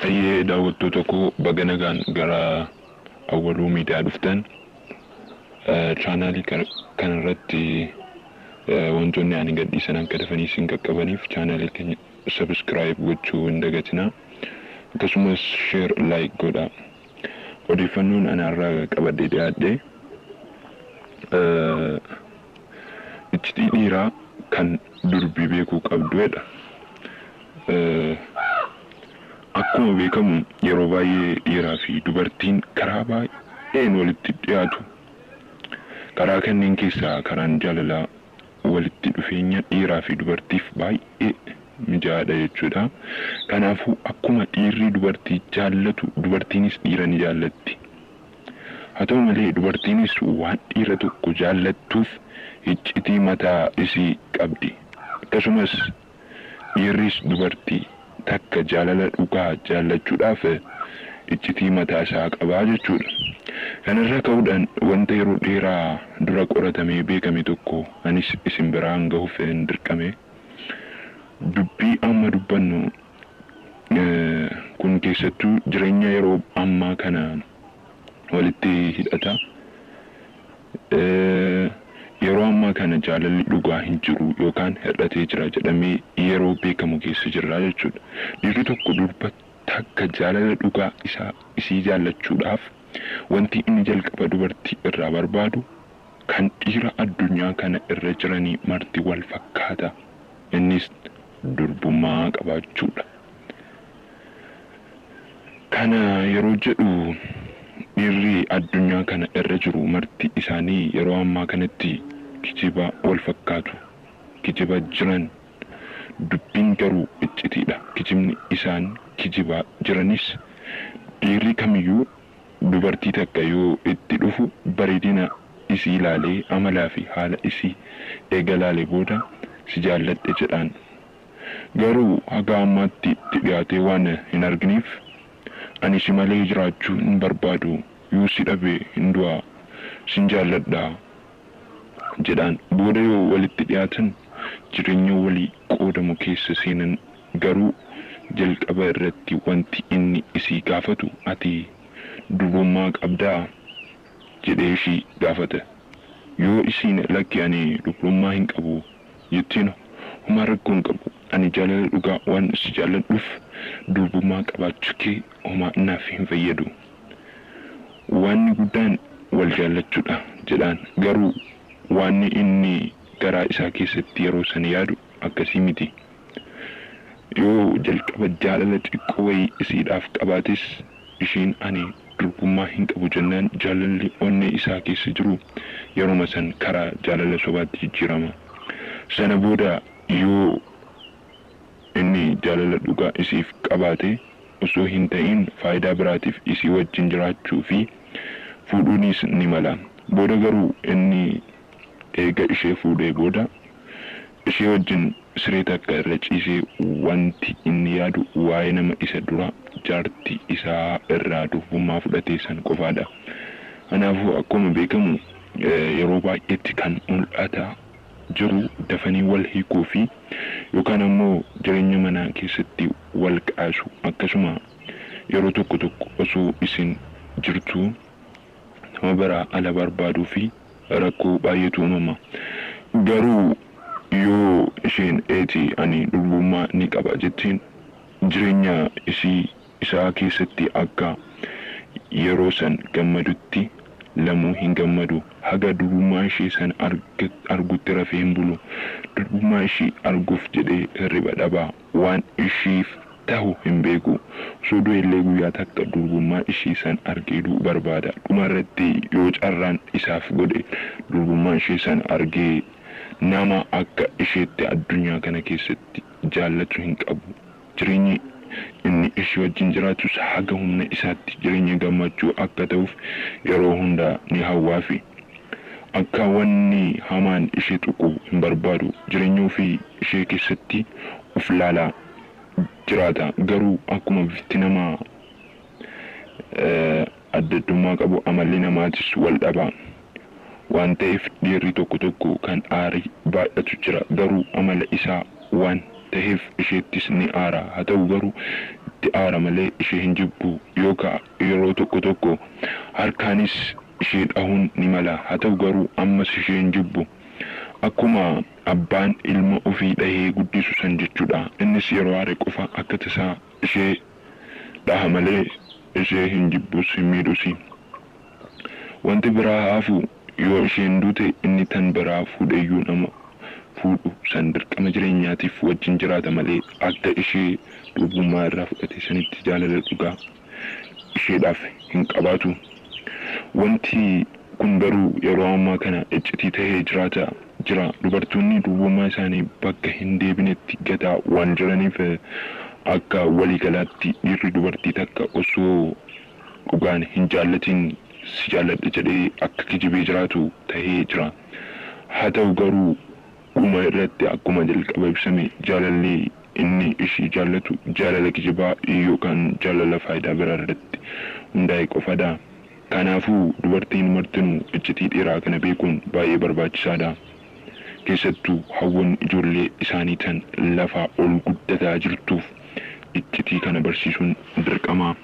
Ayyee daawwattoota koo baga nagaan gara awwaluu miidiyaa dhuftan. Chaanaalii kanarratti wantoonni ani gadhiisan akka dafanii isin qaqqabaniif chaanaalii keenya subscribe gochuu hin dagatinaa. Akkasumas share like godhaa. Odeeffannoon anarraa qabadhee dhiyaadhe iccitii dhiiraa kan durbii beekuu qabduudha. Akkuma beekamu yeroo baay'ee dhiiraa fi dubartiin karaa baay'een walitti dhiyaatu. Karaa kanneen keessaa karaan jaalalaa walitti dhufeenya dhiiraa fi dubartiif baay'ee mijaa'aadha jechuudha. Kanaafuu akkuma dhiirri dubartii jaallatu dubartiinis dhiira ni jaallatti. Haa ta'u malee dubartiinis waan dhiira tokko jaallattuuf iccitii mataa isii qabdi. Akkasumas dhiirris dubartii takka jaalala dhugaa jaallachuudhaaf iccitii mataa isaa qabaa jechuudha. Kanarraa ka'uudhaan wanta yeroo dheeraa dura qoratamee beekame tokko anis isin biraan gahuuf dirqame. Dubbii amma dubbannu kun keessattuu jireenya yeroo ammaa kana walitti hidhata. Yeroo ammaa kana jaalalli dhugaa hin jiru yookaan hir'atee jira jedhamee yeroo beekamu keessa jirra jechuudha. Dhiirri tokko durba takka jaalala dhugaa isii jaallachuudhaaf wanti inni jalqaba dubartii irraa barbaadu kan dhiira addunyaa kana irra jiranii marti wal fakkaata. Innis durbummaa qabaachuudha. Kana yeroo jedhu dhiirri addunyaa kana irra jiru marti isaanii yeroo ammaa kanatti kijiba wal fakkaatu. Kijiba jiran dubbiin garuu iccitiidha. Kijibni isaan kijibaa jiranis dhiirri kamiyyuu dubartii takka yoo itti dhufu bareedina isii ilaalee amalaa fi haala isii eega ilaalee booda si jaalladhe jedhaan. Garuu haga ammaatti itti dhiyaatee waan hin arginiif ani si malee jiraachuu hin barbaadu, yoo si dhabe hin du'a, sin jaalladha jedhaan. Booda yoo walitti dhiyaatan jireenya walii qoodamu keessa seenan garuu jalqaba irratti wanti inni isii gaafatu ati durbummaa qabdaa jedhee ishii gaafata. Yoo isiin lakki ani durbummaa hin qabu jettiin homaa rakkoo hin qabu, ani jaalala dhugaa waan si jaalladhuuf durbummaa qabaachuu kee homaa naaf hin fayyadu. Wanni guddaan wal jaallachuudha jedhaan. Garuu wanni inni garaa isaa keessatti yeroo san yaadu akkasii miti. Yoo jalqaba jaalala xiqqoo wayii isiidhaaf qabaates ishiin ani durbummaa hin qabu jennaan jaalalli onnee isaa keessa jiru yeroo san karaa jaalala sobaatti jijjiirama. Sana booda yoo inni jaalala dhugaa isiif qabaate osoo hin ta'in faayidaa biraatiif isii wajjin jiraachuu fi fuudhuunis ni mala. Booda garuu inni eega ishee fuudhee booda ishee wajjin siree takka irra ciisee wanti inni yaadu waa'ee nama isa dura jaartii isaa irraa durbummaa fudhatee san qofaadha. Kanaafuu akkuma beekamu yeroo baay'eetti kan mul'ata jiru dafanii wal hiikuu fi yookaan ammoo jireenya manaa keessatti wal qaasu. Akkasuma yeroo tokko osoo isin jirtu nama biraa ala barbaaduu fi rakkoo baay'eetu uumama. Garuu yoo isheen eeti ani durbummaa ni qaba jettiin jireenya isaa keessatti akka yeroo san gammadutti lamuu hin gammadu. Haga durbummaa ishee san argutti rafee hin bulu. Durbummaa ishee arguuf jedhee hirriba dhabaa. Waan ishiif ta'u hin beeku. Osoo du'ellee guyyaa takka durbummaa ishee san argee barbaada. Dhumarratti yoo carraan isaaf godhe durbummaa ishee san argee nama akka isheetti addunyaa kana keessatti jaallatu hin qabu. Jireenyi inni ishee wajjin jiraatus haga humna isaatti jireenya gammachuu akka ta'uuf yeroo hunda ni hawwaafi. Akka wanni hamaan ishee tuqu hin barbaadu. Jireenya ofii ishee keessatti of laalaa jiraata. Garuu akkuma bifti namaa addaddummaa qabu amalli namaatis wal dhaba. Waan ta'eef dhiirri tokko kan aarii baay'atu jira. Garuu amala isaa waan ta'eef isheettis ni aara. Haa ta'u garuu itti aara malee ishee hin jibbu yookaan yeroo tokko harkaanis ishee dhahuun ni mala. Haa ta'u garuu ammas ishee hin jibbu. Akkuma abbaan ilma ofii dhahee guddisu san jechuudha. Innis yeroo aare qofa akka tasaa ishee dhaha malee ishee hin jibbus hin miidhus. Wanti biraa haafu yoo isheen duute inni tan biraa fuudheyyuu nama fuudhu san dirqama jireenyaatiif wajjin jiraata malee akka ishee durbummaa irraa fudhate sanitti jaalala dhugaa isheedhaaf hin qabaatu. Wanti kun garuu yeroo ammaa kana iccitii ta'ee jira. Dubartoonni durbummaa isaanii bakka hin deebinetti gataa waan jiraniif akka waliigalaatti dhiirri dubartii takka osoo dhugaan hin jaallatiin si jaalladha jedhee akka kijibee jiraatu ta'ee jira. Haa ta'u garuu dhuma irratti akkuma jalqaba ibsame jaalalli inni ishii jaallatu jaalala kijibaa yookaan jaalala faayidaa biraa irratti hundaa'e qofadha. Kanaafuu dubartiin martinuu iccitii dhiiraa kana beekuun baay'ee barbaachisaadha. Keessattuu hawwan ijoollee isaanii tan lafaa ol guddataa jirtuuf iccitii kana barsiisuun dirqama.